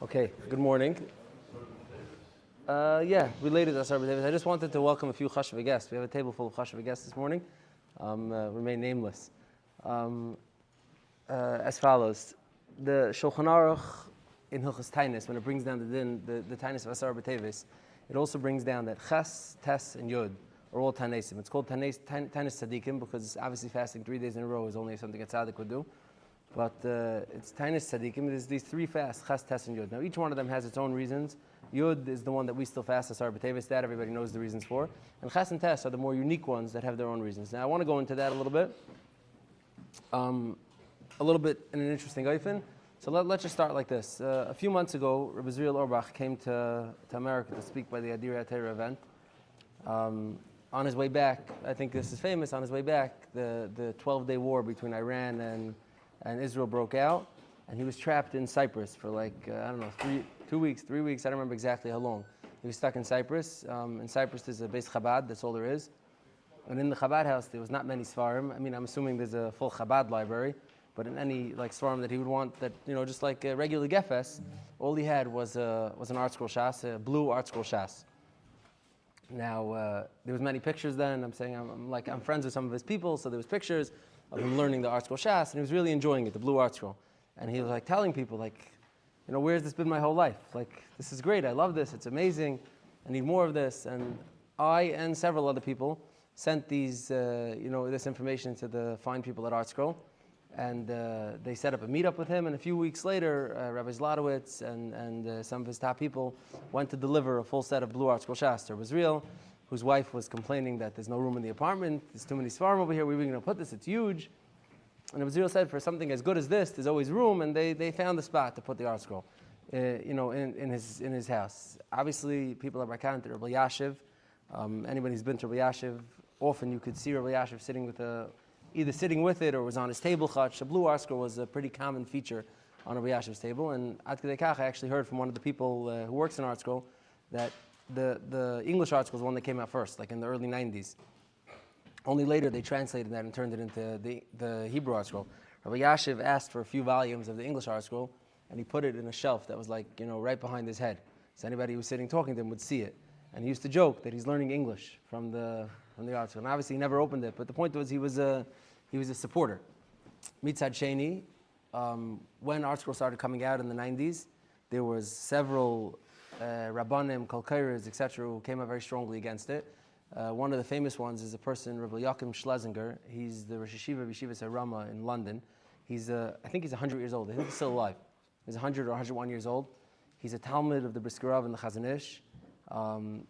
Okay, good morning. Related to Assur B'Tevis, I just wanted to welcome a few Chashav guests. We have a table full of Chashav guests this morning. Remain nameless. As follows: the Shulchan Aruch in Hilchos Tainis, when it brings down the din, the Tainis of Assur B'Tevis, it also brings down that Ches, Tes, and Yud are all Tainesim. It's called Tainis Tzadikim because obviously fasting 3 days in a row is only something a tzaddik would do. But it's Tainis Tzadikim. There's these three fasts, Ches, Tes, and Yud. Now each one of them has its own reasons. Yud is the one that we still fast, Assur B'Tevis, that everybody knows the reasons for. And Ches and Tes are the more unique ones that have their own reasons. Now I want to go into that a little bit in an interesting oifen. So let's just start like this. A few months ago, Rabbi Zriel Orbach came to America to speak by the Adira Atera event. On his way back, I think this is famous, on his way back, the 12-day war between Iran and Israel broke out, and he was trapped in Cyprus for 3 weeks, I don't remember exactly how long. He was stuck in Cyprus. In Cyprus there's a Beis Chabad, that's all there is. And in the Chabad house there was not many Svarim. I mean, I'm assuming there's a full Chabad library, but in any Svarim that he would want, that just like a regular Gefes, all he had was an art scroll Shas, a blue art scroll Shas. Now there was many pictures then. I'm saying I'm friends with some of his people, so there was pictures of him learning the art scroll Shas, and he was really enjoying it, the blue art scroll. And he was telling people where's this been my whole life? This is great. I love this. It's amazing. I need more of this. And I and several other people sent these, this information to the fine people at Art Scroll, and they set up a meetup with him. And a few weeks later, Rabbi Zlotowitz and some of his top people went to deliver a full set of blue Art Scroll Shas to Rabbi Zriel, whose wife was complaining that there's no room in the apartment. There's too many svarim over here. Where are we going to put this? It's huge. And Rabbi Zriel said, for something as good as this, there's always room. And they found the spot to put the Art Scroll, in his house. Obviously, people are back to Rabbi Yashiv. Anybody who's been to Rabbi Yashiv, often you could see Rabbi Yashiv sitting with either sitting with it or was on his table chutz. The blue art scroll was a pretty common feature on Rabbi Yashiv's table. And Ad Kedei Kach, I actually heard from one of the people who works in art scroll that the English art scroll was one that came out first, like in the early 90s. Only later they translated that and turned it into the Hebrew art scroll. Rabbi Yashiv asked for a few volumes of the English art scroll, and he put it in a shelf that was right behind his head. So anybody who was sitting talking to him would see it. And he used to joke that he's learning English from the art scroll. And obviously he never opened it, but the point was he was a supporter. Mitzad Sheni, when art scroll started coming out in the 90s, there was several Rabbanim, Kalkairas, etc., who came out very strongly against it. One of the famous ones is a person, Rabbi Yaakov Schlesinger. He's the Rosh Hashiva of Yeshivas HaRama in London. I think he's 100 years old. I think he's still alive. He's 100 or 101 years old. He's a Talmud of the Brisker Rav and the Chazon Ish.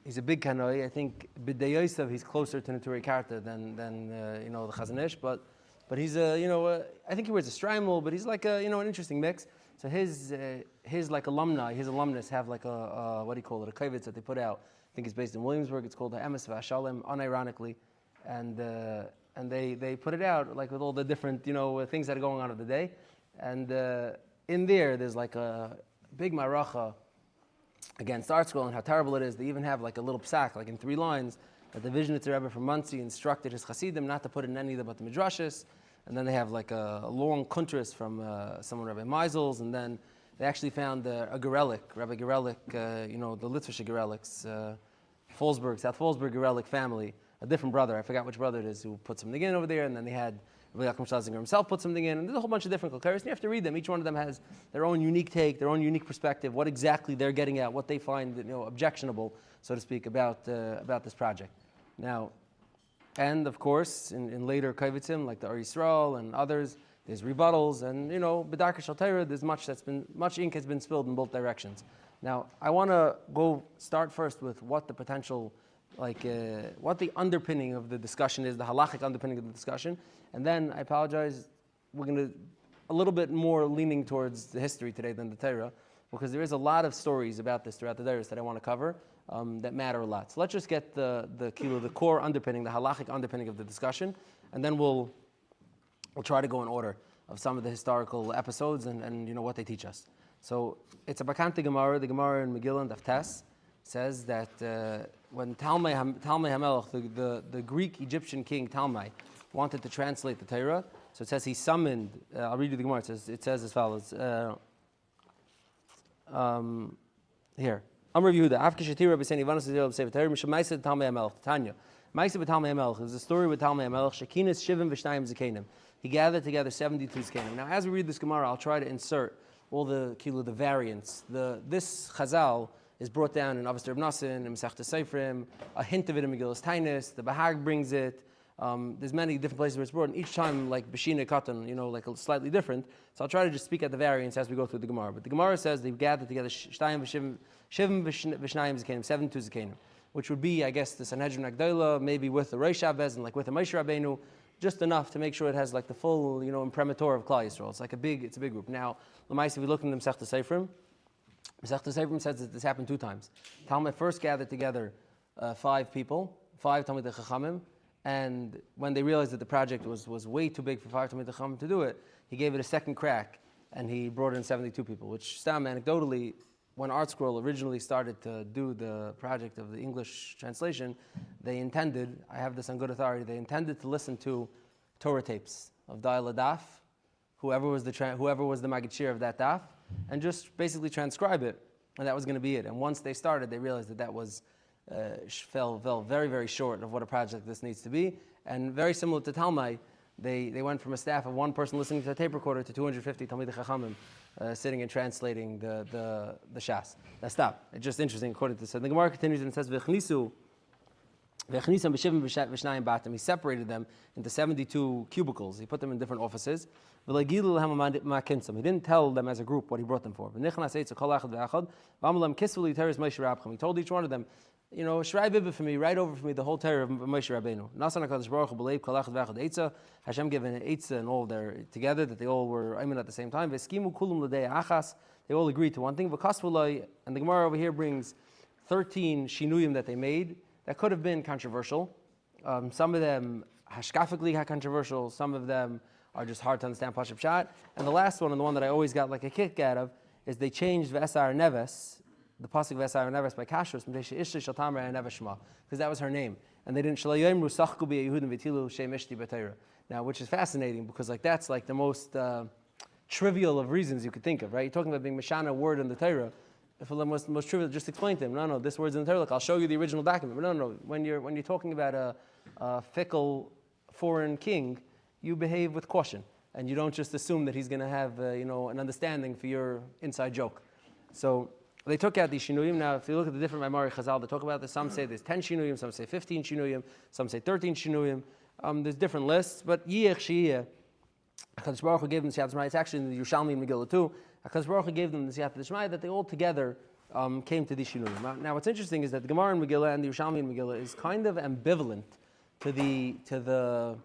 He's a big Kanoi. I think B'dei Yosef he's closer to Neturei Karta than the Chazon Ish, but he's I think he wears a strimal, but he's an interesting mix. So his alumnus have a kavitz that they put out. I think it's based in Williamsburg. It's called the Emes V'Ashalem, unironically, and they put it out with all the different things that are going on of the day, and in there's a big maracha against art scroll and how terrible it is. They even have a little psak, in 3 lines, that the Vizhnitzer Rebbe from Muncie instructed his Hasidim not to put in any of the Midrashis. And then they have a long kuntras from someone, Rabbi Meisels, and then they actually found a Gerelik, Rabbi Gerelik, the Litvish Gereliks, South Fallsburg Gerelik family, a different brother, I forgot which brother it is, who put something in over there, and then they had Rabbi Yaakov Schlesinger himself put something in, and there's a whole bunch of different kalkaris, and you have to read them. Each one of them has their own unique take, their own unique perspective, what exactly they're getting at, what they find objectionable, so to speak, about this project. Now, and of course, in later kavitzim, like the Ar Yisrael and others, there's rebuttals, and B'darkei Shel Torah, there's much ink has been spilled in both directions. Now, I want to start first with what the potential, what the underpinning of the discussion is, the halachic underpinning of the discussion, and then I apologize, we're going to a little bit more leaning towards the history today than the Torah, because there is a lot of stories about this throughout the Torahs that I want to cover. That matter a lot. So let's just get the core underpinning, the halachic underpinning of the discussion, and then we'll try to go in order of some of the historical episodes and what they teach us. So it's a Bakante Gemara. The Gemara in Megillah and Tes says that when Talmai HaMelech, the Greek Egyptian king Talmai, wanted to translate the Torah, so it says he summoned. I'll read you the Gemara. It says as follows. Here. Amr Yehuda. After Shetira b'Seni Vanas Zil b'Sefer Torah Mishum Ma'aseh Talmei HaMelech. Tanya. Ma'aseh b'Talmei HaMelech. There's a story with Talmei HaMelech. Shekinas Shivim v'Shnayim Zakenim. He gathered together 72 Zakenim. Now, as we read this Gemara, I'll try to insert all the variants. This Chazal is brought down in Avos Reb Nassim, in Masechta Seifrim, a hint of it in Megillas Tainis. The Bahag brings it. There's many different places where it's brought, and each time like Beshina Katan, like slightly different. So I'll try to just speak at the variants as we go through the Gemara. But the Gemara says they've gathered together Shivim V'Shnayim Zakenim, 72 Zakenim, which would be, I guess, the Sanhedrin Agdola, maybe with the Rosh Habez and like with the Moshe Rabbeinu, just enough to make sure it has like the full, imprimatur of Klal Yisrael. It's a big group. Now, L'maisi, if we look in the Masechta Seifrim, Masechta Seifrim says that this happened 2 times. Talmud first gathered together 5 people, 5 Talmidei Chachamim, and when they realized that the project was way too big for 5 Talmidei Chachamim to do it, he gave it a second crack, and he brought in 72 people, which, anecdotally, when ArtScroll originally started to do the project of the English translation, they intended, I have this on good authority, they intended to listen to Torah tapes of Dial Daf, whoever was the Maggid Shir of that daf, and just basically transcribe it, and that was going to be it. And once they started, they realized that was fell very, very short of what a project this needs to be. And very similar to Talmai, they went from a staff of 1 person listening to a tape recorder to 250 Talmidei Chachamim sitting and translating the Shas. Now stop. It's just interesting according to this. And the Gemara continues and says, he separated them into 72 cubicles. He put them in different offices. He didn't tell them as a group what he brought them for. He told each one of them, Shrai Bibba for me, write over for me the whole Torah of Moshe Rabbeinu. Hashem gave an Eitzah and all their together, that they all were at the same time. They all agreed to one thing. And the Gemara over here brings 13 shinuyim that they made that could have been controversial. Some of them hashkafically controversial, some of them are just hard to understand Pashup Pshat. And the last one, and the one that I always got like a kick out of, is they changed V'esar Neves, the pasuk V'esar Neves by Kashrus, because that was her name. And they didn't now, which is fascinating, because that's the most trivial of reasons you could think of, right? You're talking about being Mashana word in the Torah. If the most trivial, just explain to him, no, this word's in the Torah, I'll show you the original document. But no, when you're talking about a fickle foreign king, you behave with caution, and you don't just assume that he's going to have an understanding for your inside joke. So they took out these shinuyim. Now, if you look at the different Maimari Chazal, they talk about this. Some say there's 10 shinuyim, some say 15 shinuyim, some say 13 shinuyim. There's different lists, but Yiach Shiyah, HaKadosh Baruch Hu gave them the Siyat D'Shmaya. It's actually in the Yerushalmi Megillah too. HaKadosh Baruch Hu gave them the Siyat D'Shmaya that they all together came to these shinuyim. Now, what's interesting is that the Gemara in Megillah and the Yerushalmi in Megillah is kind of ambivalent to the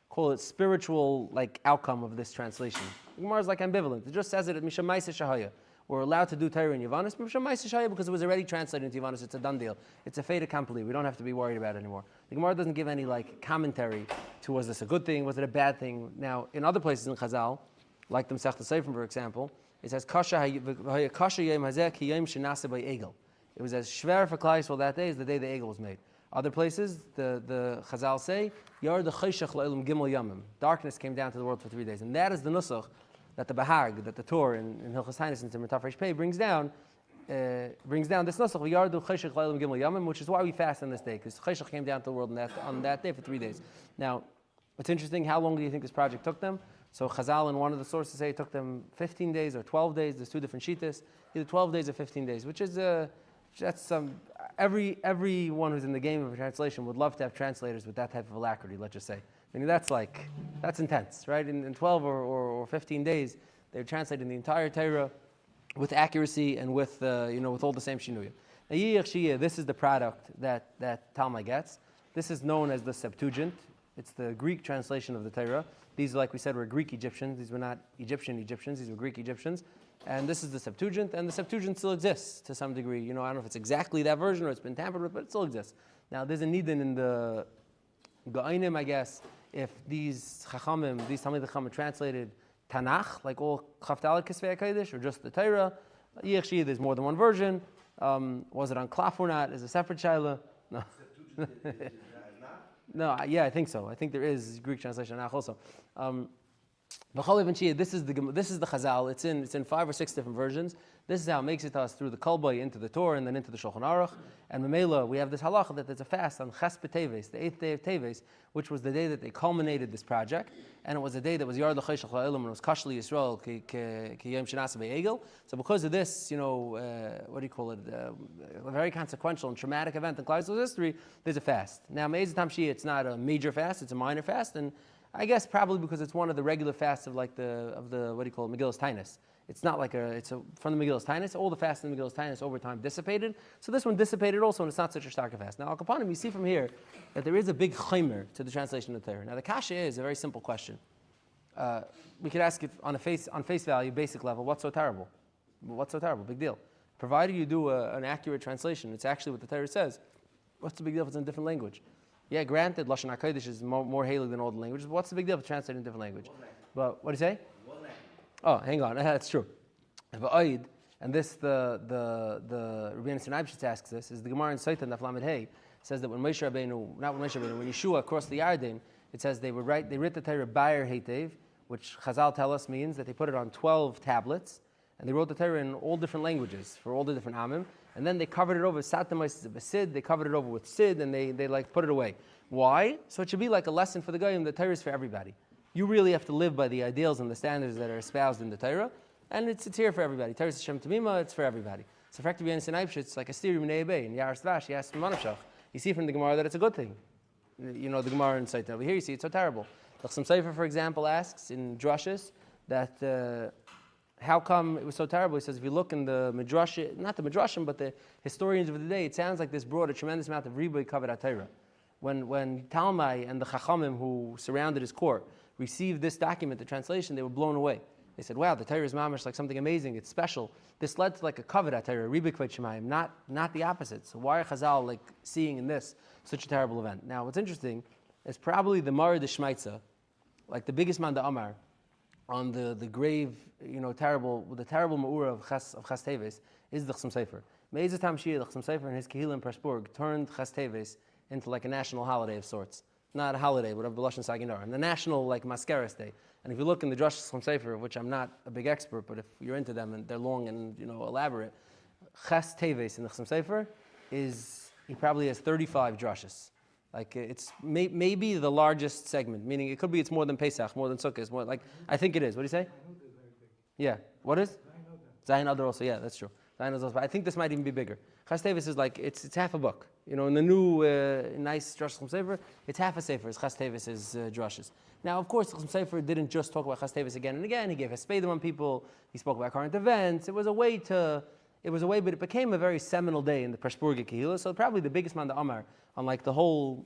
call it spiritual outcome of this translation. The Gemara is ambivalent. It just says it at Misham Ma'aseh Shahaya. We're allowed to do Torah in Yavanis, but Misham Ma'aseh Shahaya, because it was already translated into Yavanis, it's a done deal. It's a fait accompli. We don't have to be worried about it anymore. The Gemara doesn't give any commentary to was this a good thing, was it a bad thing. Now, in other places in Chazal, like the Masechta Seifrim, for example, it says Kasha yom hazeh ki yom shenase by Egel. It was as shver for Klal Yisrael that day as the day the Egel was made. Other places, the Chazal say, Yar the chayshach la'ilam gimel yamim. Darkness came down to the world for 3 days. And that is the nusach that the Bahag, that the Torah in Hilchos Tainis and Timur Tafresh Pei brings down this nusach, Yar the chayshach la'ilam gimel yamim, which is why we fast on this day, because chayshach came down to the world on that day for 3 days. Now, it's interesting, how long do you think this project took them? So Chazal in one of the sources say it took them 15 days or 12 days. There's 2 different shittas, either 12 days or 15 days, which is everyone who's in the game of translation would love to have translators with that type of alacrity, let's just say. I mean, that's intense, right? In 12 or 15 days, they're translating the entire Torah with accuracy and with all the same shinuyim. Now, Yiach Shiyah, this is the product that Talmud gets. This is known as the Septuagint. It's the Greek translation of the Torah. These, like we said, were Greek Egyptians. These were not Egyptians. These were Greek Egyptians. And this is the Septuagint, and the Septuagint still exists to some degree. I don't know if it's exactly that version or it's been tampered with, but it still exists. Now, there's a nidin in the Ga'ainim, I guess, if these Chachamim, these Talmidei Chachamim translated Tanakh, like all Chavtalit Kisvei HaKodesh, or just the Torah. Yiach Shiyah, there's more than one version. Was it on Klaf or not? Is a separate shaila? No. No, yeah, I think so. I think there is Greek translation Tanakh also. This is the Chazal. It's in 5 or 6 different versions. This is how it makes it to us through the Kolbay into the Torah and then into the Shulchan Aruch. And Memela, we have this halacha that there's a fast on Ches B'Teves, the 8th day of Teves, which was the day that they culminated this project. And it was a day that was Yard L'Chayshach La'Elam, and it was Kashli Yisrael Ki Yom Shenasa Be'egel. So because of this, what do you call it, a very consequential and traumatic event in Klal Yisrael's history, there's a fast. Now, Me'ez Tam Shia, it's not a major fast, it's a minor fast, and I guess probably because it's one of the regular fasts of what do you call it, Megillas Tainus. It's not like from the Megillas Tainus. All the fasts in the Megillas Tainus over time dissipated. So this one dissipated also, and it's not such a stark fast. Now, Al Kapanim, you see from here that there is a big chaymer to the translation of the Torah. Now, the kasha is a very simple question. We could ask it on face value, basic level, what's so terrible? What's so terrible? Big deal. Provided you do an accurate translation, it's actually what the Torah says. What's the big deal if it's in a different language? Yeah, granted, Lashon HaKodesh is more haily than all the languages, but what's the big deal if it's translated in a different language? But what do you say? Oh, hang on, that's true. And this, the Rabbi Yonasan asks this, is the Gemara in Seitan, Daf Lamed Hey, says that when when Yeshua crossed the Yarden, it says they writ the Torah Bayer Heitev, which Chazal tell us means that they put it on 12 tablets, and they wrote the Torah in all different languages, for all the different Amim, and then they covered it over with Sid, they covered it over with Sid, and they put it away. Why? So it should be like a lesson for the Goyim, the Torah is for everybody. You really have to live by the ideals and the standards that are espoused in the Torah, and it's here for everybody. Torah is Shem Tamima, it's for everybody. So for Rabbi Yonasan it's like a stiri minei bei, and Yaris Vash, he asks from Manavshach. You see from the Gemara that it's a good thing. The Gemara in Seitan. Over here you see it's so terrible. The Chasam Sofer, for example, asks in Drushes that how come it was so terrible? He says if you look in the Midrash, not the Midrashim, but the historians of the day, it sounds like this brought a tremendous amount of riboy kavod Torah. When Talmai and the Chachamim who surrounded his court received this document, the translation, they were blown away. They said, wow, the Torah is mamash like something amazing, it's special. This led to like a kavod Torah, riboy kvod shemayim, not the opposite. So why are Chazal like seeing in this such a terrible event? Now what's interesting is probably the Mara de Shmaitza, like the biggest man, the Amar, on the grave, the terrible ma'ura of Chas Teves is the Chasam Sofer. Me'ez Tam Shia, the Chasam Sofer and his Kehillah in Pressburg turned Chas Teves into like a national holiday of sorts. Not a holiday, whatever the Lashon Saginar, and the national like Mascaras Day. And if you look in the Drush Chasam Sofer, which I'm not a big expert, but if you're into them and they're long and elaborate, Chas Teves in the Chasam Sofer he probably has 35 drushes. Like it's maybe the largest segment, meaning it could be it's more than Pesach, more than Sukkot, more like I think it is. What do you say? Yeah. What is? Zayin Adar also. Yeah, that's true. Zayin Adar also. But I think this might even be bigger. Chas Teves is like it's half a book. In the new nice Drush Chasam Sofer, it's half a sefer. Chas Teves is drushes. Now, of course, Chasam Sofer didn't just talk about Chas Teves again and again. He gave Hespedim on people. He spoke about current events. It was a way, but it became a very seminal day in the Pressburger Kehillah. So probably the biggest man, the Amar, on like the whole,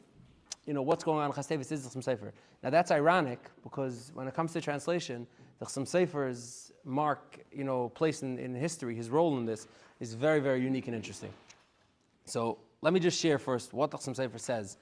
what's going on in Chas Teves is the Chasam Sofer. Now that's ironic because when it comes to translation, the Chasam Sofer's mark, place in history, his role in this is very, very unique and interesting. So let me just share first what the Chasam Sofer says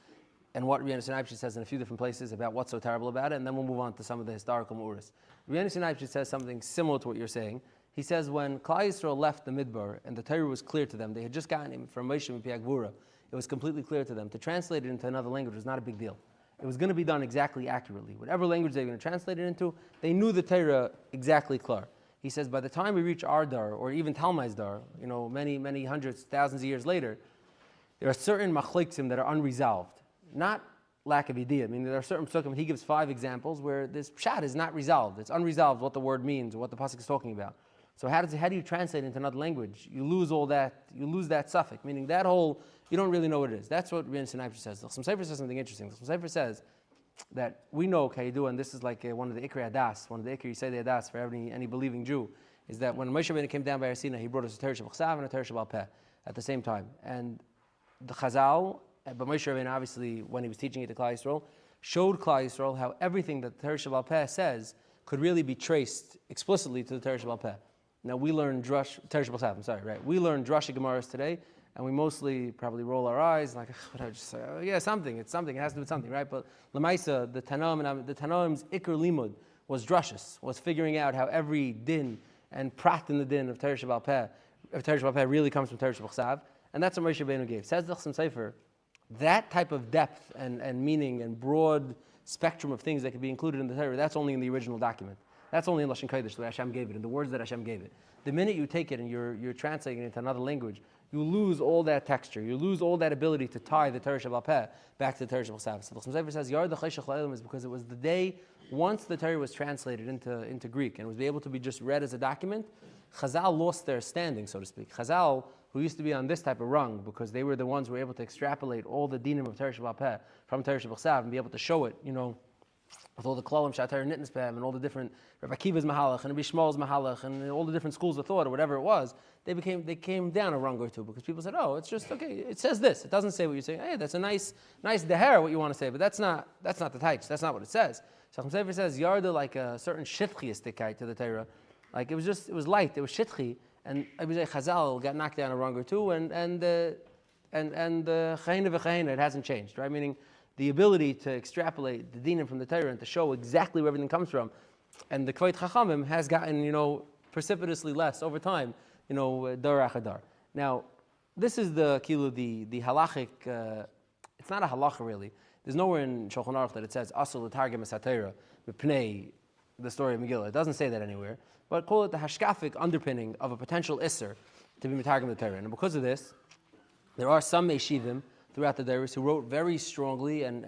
and what Rabbi Yonasan says in a few different places about what's so terrible about it, and then we'll move on to some of the historical ma'uras. Rabbi Yonasan says something similar to what you're saying. He says when Klal Yisrael left the Midbar and the Torah was clear to them, they had just gotten it from Moshe and Piagvura, it was completely clear to them. To translate it into another language was not a big deal. It was going to be done exactly accurately. Whatever language they were going to translate it into, they knew the Torah exactly clear. He says by the time we reach our dar, or even Talmai's dar, many, many hundreds, thousands of years later, there are certain machleksim that are unresolved. Not lack of idea. I mean, there are certain psukim, he gives 5 examples where this pshat is not resolved. It's unresolved what the word means or what the pasuk is talking about. So how do you translate it into another language? You lose all that, you lose that suffix, meaning that whole, you don't really know what it is. That's what Rabbi Yonasan says. The Chasam Sofer says something interesting. The Chasam Sofer says that we know Kaidu, and this is like one of the Ikrei Adas, one of the Ikrei Yisei Adas for any believing Jew, is that when Moshe Rabbeinu came down by Har Sinai, he brought us a Torah Shebachsav and a Torah Shebal Peh at the same time. And the Chazal, but Moshe Rabbeinu obviously, when he was teaching it to Klal Yisrael, showed Klal Yisrael how everything that the Torah Shebal Peh says could really be traced explicitly to the Torah Shebal Peh. Now we learn Torah Shebal Peh, right? We learn Drasha Gemaras today, and we mostly probably roll our eyes like, what I just say? Oh, yeah, something. It's something. It has to do with something, right? But Lamaisa, the Tanaim's Iker Limud was drushes, was figuring out how every din and prat in the din of Torah Shebal Peh really comes from Torah Shebal Chsav, and that's what Moshe Rabbeinu gave. Says the Chasam Sofer, that type of depth and meaning and broad spectrum of things that could be included in the Torah, that's only in the original document. That's only in Lashon Kodesh, the way Hashem gave it, in the words that Hashem gave it. The minute you take it and you're translating it into another language, you lose all that texture. You lose all that ability to tie the Torah Sheba'al Peh back to the Torah Sheba'al Chasam. So the Sofer says, Yard the Cheshach La'ilam is because it was the day, once the Torah was translated into Greek and was able to be just read as a document, Chazal lost their standing, so to speak. Chazal, who used to be on this type of rung, because they were the ones who were able to extrapolate all the dinim of Torah Sheba'al Peh from Torah Sheba'al Chasam and be able to show it, with all the klolim shatar nitnus peh and all the different Rabbi Akiva's mahalach and Rabbi Shmuel's mahalach and all the different schools of thought or whatever it was, they came down a rung or two because people said, oh, it's just okay. It says this. It doesn't say what you're saying. Hey, that's a nice deher what you want to say, but that's not the taich. That's not what it says. Chasam Sofer says yarda like a certain shitchiisticite to the Torah, like it was light. It was shitchi, and Chazal got knocked down a rung or two, and chayna v'chayna, it hasn't changed, right? Meaning, the ability to extrapolate the dinim from the Torah and to show exactly where everything comes from, and the Kveit Chachamim has gotten, precipitously less over time, dar achadar. Now, this is the halachic. It's not a halacha really. There's nowhere in Shulchan Aruch that it says Assur l'targem es haTorah mipnei the story of Megillah. It doesn't say that anywhere. But call it the hashkafic underpinning of a potential isser to be mitargem the Torah. And because of this, there are some yeshivim throughout the Deiros who wrote very strongly and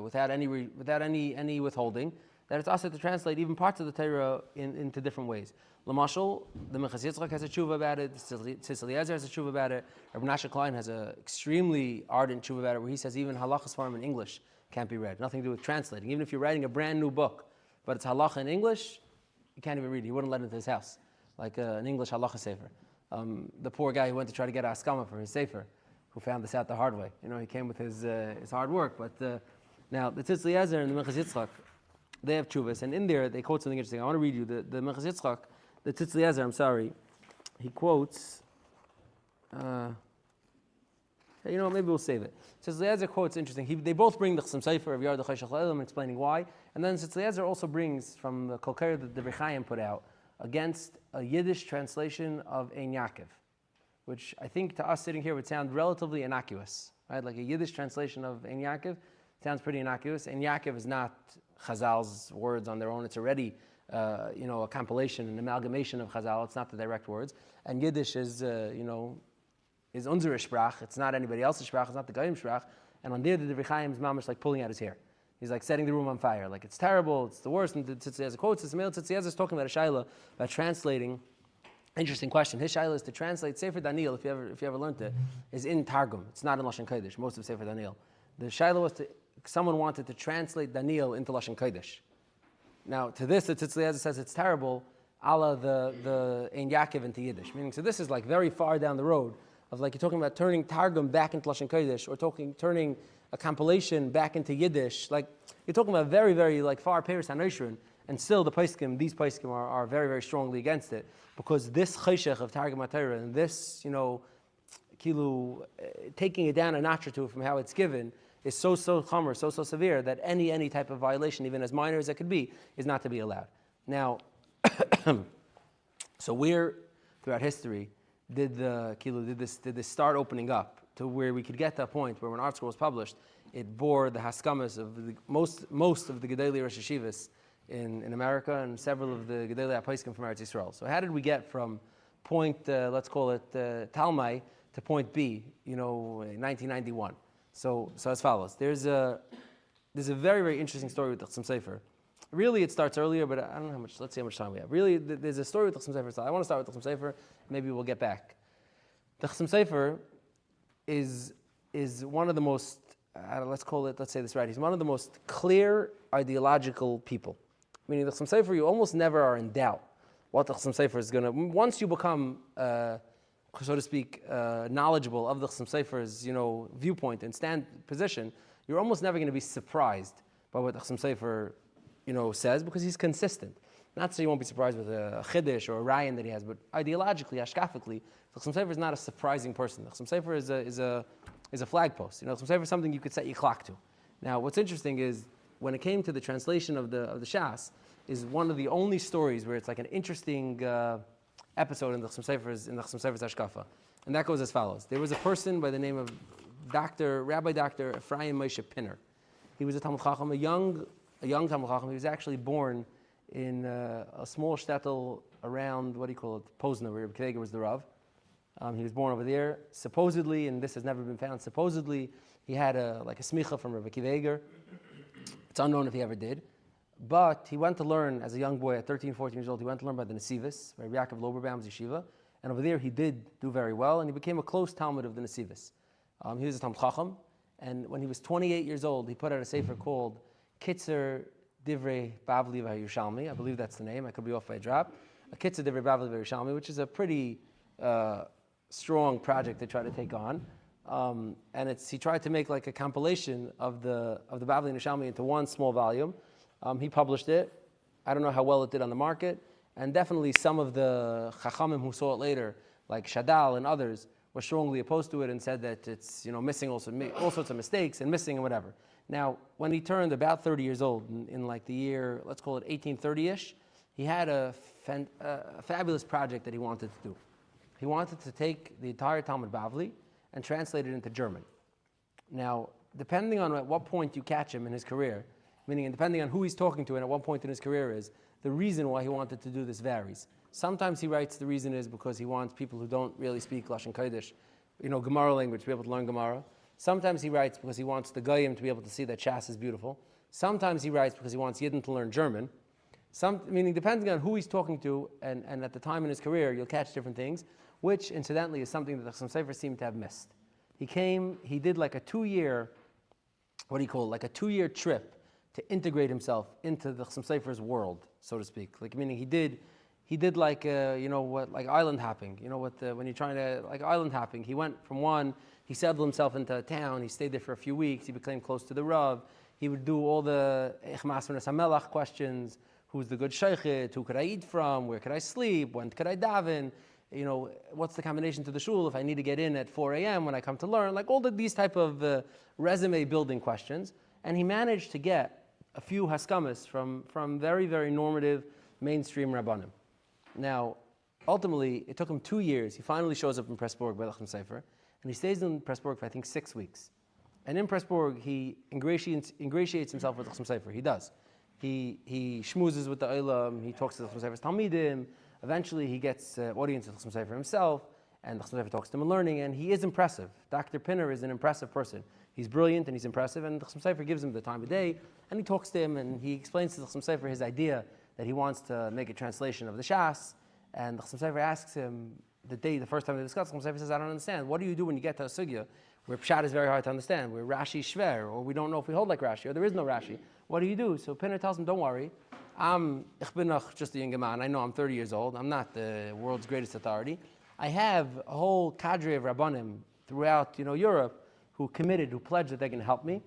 without any withholding that it's also to translate even parts of the Torah into different ways. Lamashal, the Minchas Yitzchak has a tshuva about it. Tzitz Eliezer has a tshuva about it. Rabbi Nasha Klein has an extremely ardent tshuva about it, where he says even halachas form in English can't be read. Nothing to do with translating. Even if you're writing a brand new book, but it's halacha in English, you can't even read it. He wouldn't let it into his house, like an English halacha sefer. The poor guy who went to try to get a askama for his sefer, who found this out the hard way. He came with his hard work. But now, the Tzitz Eliezer and the Minchas Yitzchak, they have tshuvas, and in there they quote something interesting. I want to read you the Minchas Yitzchak, the Tzitz Eliezer, he quotes, maybe we'll save it. Tzitz Eliezer quotes interesting. They both bring the Chasam Sofer of Yard the Cheshach La'ilam, explaining why, and then Tzitz Eliezer also brings from the Kolker that the Rechaim put out against a Yiddish translation of Ein Yaakov, which I think to us sitting here would sound relatively innocuous, right? Like a Yiddish translation of Ein Yaakov sounds pretty innocuous. Ein Yaakov is not Chazal's words on their own. It's already, a compilation, an amalgamation of Chazal. It's not the direct words. And Yiddish is unsere Sprach. It's not anybody else's Sprach. It's not the Goyim Sprach. And on there, the Rechaim's mamash like pulling out his hair. He's like setting the room on fire. Like it's terrible. It's the worst. And the Tzitz Eliezer quotes this. Tzitz Eliezer is talking about a shaila about translating. Interesting question. His shaila is to translate Sefer Daniel, if you ever learned it, is in Targum. It's not in Lashon Kodesh, most of Sefer Daniel. The shaila was someone wanted to translate Daniel into Lashon Kodesh. Now, to this, the Tzitz Eliezer says it's terrible, a la the Ein Yaakov into Yiddish. Meaning, so this is like very far down the road of like you're talking about turning Targum back into Lashon Kodesh, or turning a compilation back into Yiddish. Like, you're talking about very, very like far Peres HaNoshrin. And still, these poskim are very, very strongly against it, because this cheshech of Targum HaTorah and this, taking it down a notch or two from how it's given is so chomer, so severe that any type of violation, even as minor as it could be, is not to be allowed. Now, so where throughout history did this start opening up to where we could get to a point where when Art Scroll was published, it bore the haskamas of the most of the Gedolei Rosh Yeshivas in America and several of the Gedolei HaPoskim from Eretz Yisrael. So how did we get from point, let's call it Talmai, to point B, 1991? So as follows. There's a very, very interesting story with the Chasam Sofer. Really, it starts earlier, but I don't know how much. Let's see how much time we have. Really, there's a story with the Chasam Sofer. So I want to start with the Chasam Sofer. Maybe we'll get back. The Chasam Sofer is one of the most, let's say this right. He's one of the most clear ideological people. Meaning the Chasam Sofer, you almost never are in doubt what the Chasam Sofer is going to. Once you become, so to speak, knowledgeable of the Chasam Sofer's, viewpoint and position, you're almost never going to be surprised by what the Chasam Sofer, says, because he's consistent. Not so you won't be surprised with a chiddush or a rayon that he has, but ideologically, ashkafically, the Chasam Sofer is not a surprising person. The Chasam Sofer is a flag post. The Chasam Sofer is something you could set your clock to. Now, what's interesting is when it came to the translation of the Shas, is one of the only stories where it's like an interesting episode in the Chasam Sofer's Hashkafa. And that goes as follows. There was a person by the name of Rabbi Dr. Ephraim Moshe Pinner. He was a Talmud Chacham, a young Talmud Chacham. He was actually born in a small shtetl around, what do you call it, Pozna, where Rebbe Kiva was the Rav. He was born over there. Supposedly, and this has never been found, supposedly he had a smicha from Rebbe Kiva. It's unknown if he ever did. But he went to learn as a young boy at 13, 14 years old. He went to learn by the Nesivis, by Yaakov Loberbaum's yeshiva. And over there he did do very well, and he became a close Talmud of the Nesivis. He was a Talmud Chacham, and when he was 28 years old, he put out a sefer called Kitzer Divrei Bavli v'Yerushalmi. I believe that's the name. I could be off by a drop. A Kitzer Divrei Bavli v'Yerushalmi, which is a pretty strong project to try to take on. And he tried to make like a compilation of the Bavli and Yerushalmi into one small volume. He published it. I don't know how well it did on the market. And definitely some of the Chachamim who saw it later, like Shadal and others, were strongly opposed to it and said that it's missing all sorts of mistakes and missing and whatever. Now, when he turned about 30 years old, in like the year, let's call it 1830-ish, he had a fabulous project that he wanted to do. He wanted to take the entire Talmud Bavli and translate it into German. Now, depending on at what point you catch him in his career, meaning and depending on who he's talking to and at what point in his career is, the reason why he wanted to do this varies. Sometimes he writes the reason is because he wants people who don't really speak Lashon Kodesh, Gemara language, to be able to learn Gemara. Sometimes he writes because he wants the Goyim to be able to see that Shas is beautiful. Sometimes he writes because he wants Yidden to learn German. Meaning depending on who he's talking to and at the time in his career, you'll catch different things, which incidentally is something that the Chasam Sofer seemed to have missed. He did like a 2-year, like a 2-year trip to integrate himself into the Chasam Sofer's world, so to speak. Like meaning he did like like island hopping. When you're trying to like island hopping, he went from one. He settled himself into a town. He stayed there for a few weeks. He became close to the Rav. He would do all the Echmas Hamelach questions. Who's the good shaykhit? Who could I eat from? Where could I sleep? When could I daven? What's the combination to the shul if I need to get in at 4 a.m. when I come to learn? Like all these type of resume building questions. And he managed to get a few haskamas from very, very normative mainstream Rabbanim. Now, ultimately, it took him 2 years. He finally shows up in Pressburg by the Chasam Sofer, and he stays in Pressburg for, I think, 6 weeks. And in Pressburg, he ingratiates himself with the Chasam Sofer. He does. He schmoozes with the Olam, he talks to the Chasam Sofer's Talmidim. Eventually, he gets audience with the Chasam Sofer himself, and the Chasam Sofer talks to him in learning, and he is impressive. Dr. Pinner is an impressive person. He's brilliant and he's impressive, and the Chasam Sofer gives him the time of day, and he talks to him, and he explains to the Chasam Sofer his idea that he wants to make a translation of the Shas, and the Chasam Sofer asks him the first time they discuss, the Chasam Sofer says, I don't understand. What do you do when you get to a sugya where Pshat is very hard to understand, where Rashi is shver, or we don't know if we hold like Rashi, or there is no Rashi? What do you do? So Pinner tells him, don't worry, ich bin noch just a young man. I know I'm 30 years old. I'm not the world's greatest authority. I have a whole cadre of Rabbanim throughout Europe who pledged that they're going to help me.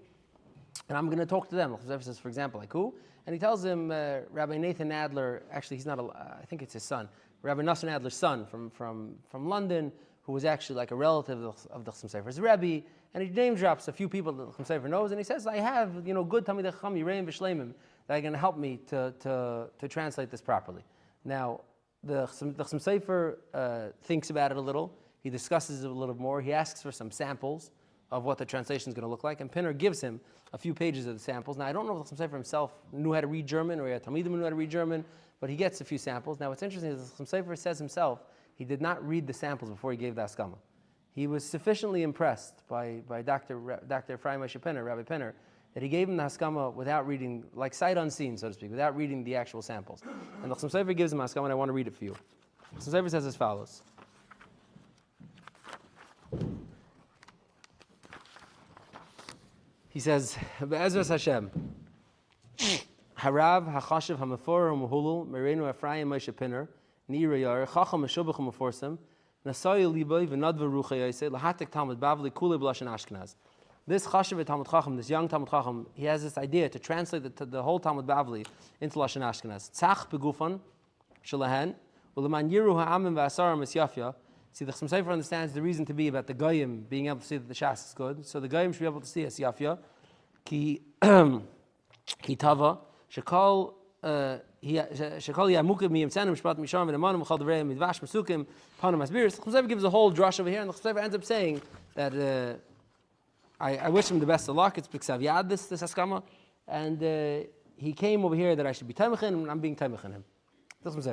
And I'm going to talk to them. The Chasam Sofer says, for example, like who? And he tells him, Rabbi Nathan Adler, actually he's not, I think it's his son, Rabbi Nasser Adler's son from London, who was actually like a relative of the Chasam Sofer's Rebbe, and he name drops a few people that the Chasam Sofer knows, and he says, I have good Talmidei Chacham, Yireim V'Shleimim, that are going to help me to translate this properly. Now, the Chasam Sofer thinks about it a little, he discusses it a little more, he asks for some samples of what the translation is going to look like, and Pinner gives him a few pages of the samples. Now, I don't know if the Chasam Sofer himself knew how to read German, or he had Talmidim who knew how to read German, but he gets a few samples. Now, what's interesting is the Chasam Sofer says himself, he did not read the samples before he gave the Haskama. He was sufficiently impressed by Dr. Ephraim Moshe Pinner, Rabbi Pinner, that he gave him the Haskama without reading, like sight unseen, so to speak, without reading the actual samples. And the Chasam Sofer gives him Haskama, and I want to read it for you. The Chasam Sofer says as follows. He says, Be'ezras Hashem, Harav hachashiv hamafur ha'muhulul mereinu Ephraim Moshe Pinner Nira Yar Chacham Meshubach Meforsam Nasayu Liboy V'Nadva Rucha Yosei Lahatik Talmud Bavli Kulei B'Lashon Ashkenaz. This Chashiv Talmud Chacham, this young Talmud Chacham, he has this idea to translate the whole Talmud Bavli into Lashon Ashkenaz. Tzach begufan shelahen u'leman yiru ha'amim v'asaram esyafya. See, the Chasam Sofer understands the reason to be about the Goyim being able to see that the Shas is good. So the Goyim should be able to see esyafya. Ki tava shekol yamukim miyamtzanim shpat misham v'nemanim v'chal devrei midvash mesukim panam asbiris. The Chasam Sofer gives a whole drush over here, and the Chasam Sofer ends up saying that I wish him the best of luck. It's B'Ksav Yad, this Haskama. And he came over here that I should be Taimach in him, and I'm being Taimach in him.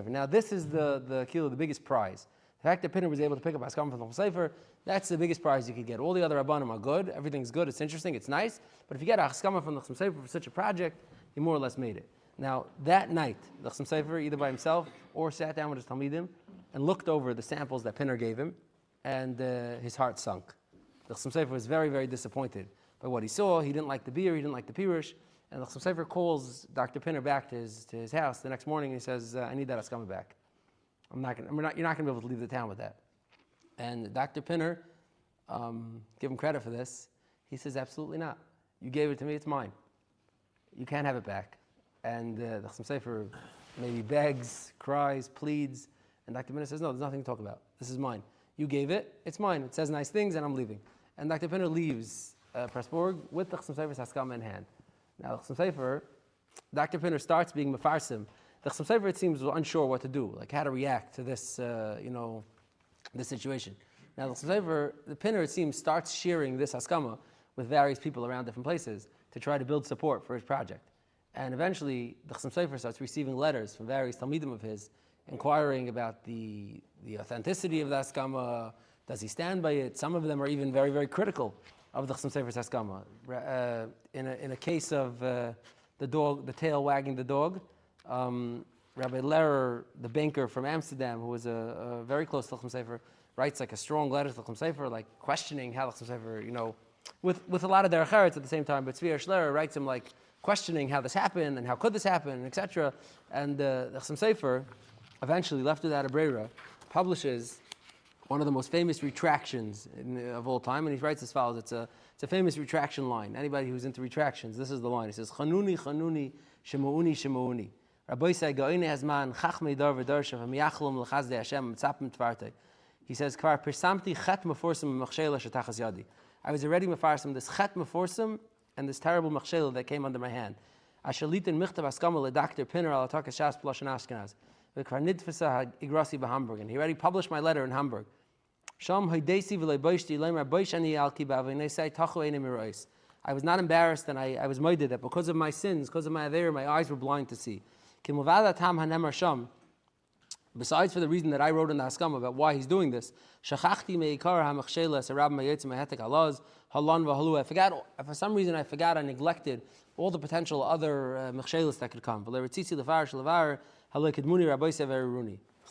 Now, this is the biggest prize. The fact that Pinner was able to pick up Haskama from the Sofer, that's the biggest prize you could get. All the other Rabbanim are good, everything's good, it's interesting, it's nice, but if you get a Haskama from the Sofer for such a project, you more or less made it. Now, that night, the Sofer, either by himself or sat down with his Talmidim and looked over the samples that Pinner gave him, and his heart sunk. The Sofer was very, very disappointed by what he saw. He didn't like the beer, he didn't like the pirush, and the Sofer calls Dr. Pinner back to his house the next morning, and he says, I need that Haskama back. You're not going to be able to leave the town with that. And Dr. Pinner, give him credit for this, he says, absolutely not. You gave it to me, it's mine. You can't have it back. And the Chasam Sofer maybe begs, cries, pleads, and Dr. Pinner says, no, there's nothing to talk about. This is mine. You gave it, it's mine. It says nice things, and I'm leaving. And Dr. Pinner leaves Pressburg with the Chasam Sofer's Haskama in hand. Now, the Chasam Sofer, Dr. Pinner starts being Mefarsim. The Chasam Sofer, it seems, was unsure what to do, like how to react to this, this situation. Now, the Chasam Sofer, the Pinner, it seems, starts sharing this Haskama with various people around different places to try to build support for his project. And eventually, the Chasam Sofer starts receiving letters from various Talmidim of his, inquiring about the authenticity of the Haskama. Does he stand by it? Some of them are even very, very critical of the Chasam Sofer's Haskama. In a case of the tail wagging the dog, Rabbi Lehrer, the banker from Amsterdam, who was a very close to the Chasam Sofer, writes like a strong letter to the Chasam Sofer, like questioning how the Chasam Sofer, with a lot of their charetz at the same time. But Tzvi Schlerer writes him like questioning how this happened and how could this happen, etc. And the Chasam Sofer, eventually left without a brera, publishes one of the most famous retractions of all time, and he writes as follows. It's a famous retraction line. Anybody who's into retractions, this is the line. He says, Chanuni, Chanuni, Shemauni, Shemauni. Rabbi say, Goine Hazman, Chachmei Dar V'Darshav, Hamiyachlum L'Chazdei Hashem, Mitzapim Tvarte. He says, Kvar Persamti Chet Meforsim Machshela Shetachas Yadi. I was already mefarsim this Chet Meforsim and this terrible Machshela that came under my hand. Ashalitin Michtav Haskama LeDr. Pinner Al Atakas Shas Plosh and Ashkenaz. V'Kvar Nidfesa Igrasi B'Hamburg. And he already published my letter in Hamburg. Sham Haidesi V'Lei Boishti Leimer Boishani Alki B'Avinei Tachu Einim Mirois. I was not embarrassed, and I was moided that because of my sins, because of my aver, my eyes were blind to see. Besides for the reason that I wrote in the Haskama about why he's doing this, I forgot, for some reason I forgot, I neglected all the potential other mechshelas that could come.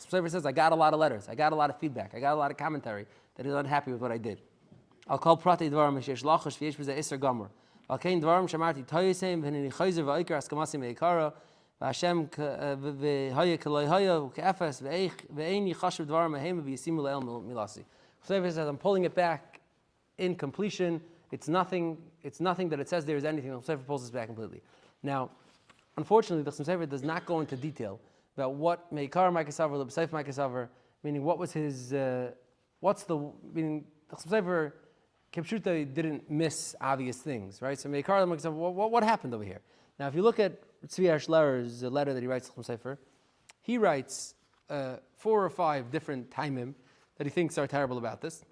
Sofer says, I got a lot of letters, I got a lot of feedback, I got a lot of commentary that he's unhappy with what I did. I'll call Prati Dvarim Mishesh Lachash V'yesh B'zeh Isser Gomer. I'll kain Dvarim Shamarti Toyesem V'nini Chayzer V'oikar Askamasi Meikara V'Hashem V'haya Kalei Haya V'Kefes V'ein Yichashav Dvarim Ahem V'yisimu Le'el Milasi. Sofer says, I'm pulling it back in completion. It's nothing that it says there is anything. The Sofer pulls this back completely. Now, unfortunately, the Sofer does not go into detail about what Meikara Ma'ikasavar, L'B'Seif Ma'ikasavar, meaning what was his, meaning the Sofer Kipshuta didn't miss obvious things, right? So Meikar, what happened over here? Now, if you look at Tzvi Schlerer's letter that he writes to Chasam Sofer, he writes 4 or 5 different taimim that he thinks are terrible about this.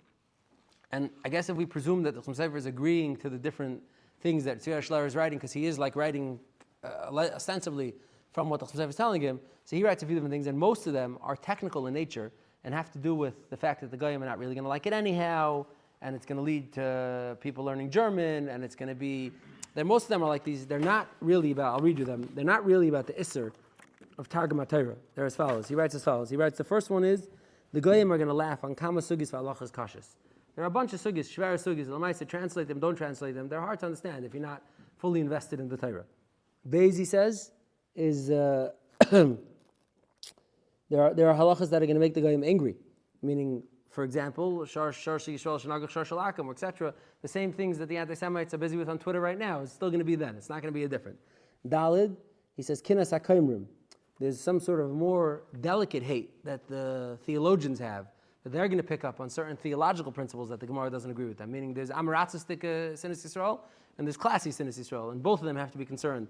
And I guess if we presume that the Chasam Sofer is agreeing to the different things that Tzvi Schlerer is writing, because he is like writing ostensibly from what the Chasam Sofer is telling him, so he writes a few different things, and most of them are technical in nature and have to do with the fact that the Goyim are not really going to like it anyhow, and it's going to lead to people learning German, and it's going to be, most of them are like these, they're not really about, I'll read you them, they're not really about the Assur of Targum HaTorah. They're as follows. He writes as follows. He writes, the first one is, the Goyim are going to laugh on Kama Sugis V'Alachas Kashas. There are a bunch of Sugis, Shver Sugis, Lamaisa, translate them, don't translate them. They're hard to understand if you're not fully invested in the Torah. Beis, he says, is, there are halachas that are going to make the Goyim angry, meaning, for example, Shar Yisrael Shanagach Shar Shalakim, etc. The same things that the anti-Semites are busy with on Twitter right now is still going to be then. It's not going to be a different. Dalid, he says, Kinas HaKaimrim. There's some sort of more delicate hate that the theologians have, that they're going to pick up on certain theological principles that the Gemara doesn't agree with them. Meaning there's Amaratzistic Sinas Yisrael, and there's classy Sinas Yisrael, and both of them have to be concerned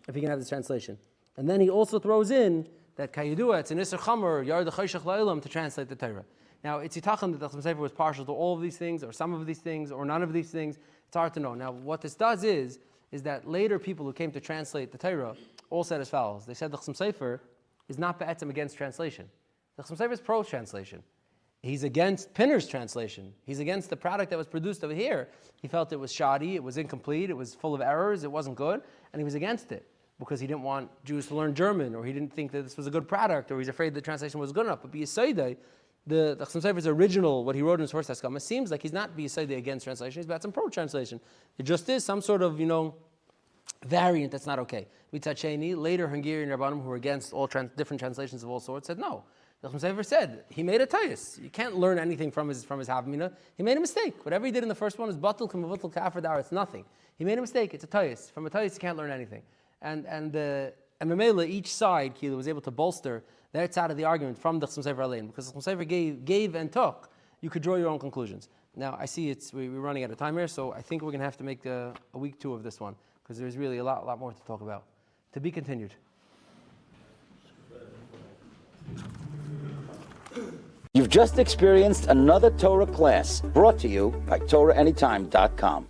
if you can have this translation. And then he also throws in that Kayidua, it's an Isser Chamor, Yar the Chayshach La'ilam, to translate the Torah. Now, it's Yitachan that the Chasam Sofer was partial to all of these things, or some of these things, or none of these things. It's hard to know. Now, what this does is that later people who came to translate the Torah all said as follows. They said the Chasam Sofer is not be'etzem against translation. The Chasam Sofer is pro-translation. He's against Pinner's translation. He's against the product that was produced over here. He felt it was shoddy, it was incomplete, it was full of errors, it wasn't good, and he was against it because he didn't want Jews to learn German, or he didn't think that this was a good product, or he's afraid the translation was good enough. But B'Yisodei, the Chasam Sofer's original, what he wrote in his Horse Haskama, seems like he's not B'Yisodei against translation, he's about some pro-translation. It just is some sort of, variant that's not okay. Mitzad later Hungarian Rabbanim who were against all different translations of all sorts said no. The Chasam Sofer said he made a tayis. You can't learn anything from his Havamina. He made a mistake. Whatever he did in the first one is batul k'mavutul kafir dar. It's nothing. He made a mistake. It's a tayis. From a tayis you can't learn anything. And Mamela, each side was able to bolster their side of the argument from the Chasam Sofer Alein, because the Chasam Sofer gave and took. You could draw your own conclusions. Now I see we're running out of time here, so I think we're going to have to make a week 2 of this one, because there's really a lot more to talk about. To be continued. You've just experienced another Torah class brought to you by TorahAnytime.com.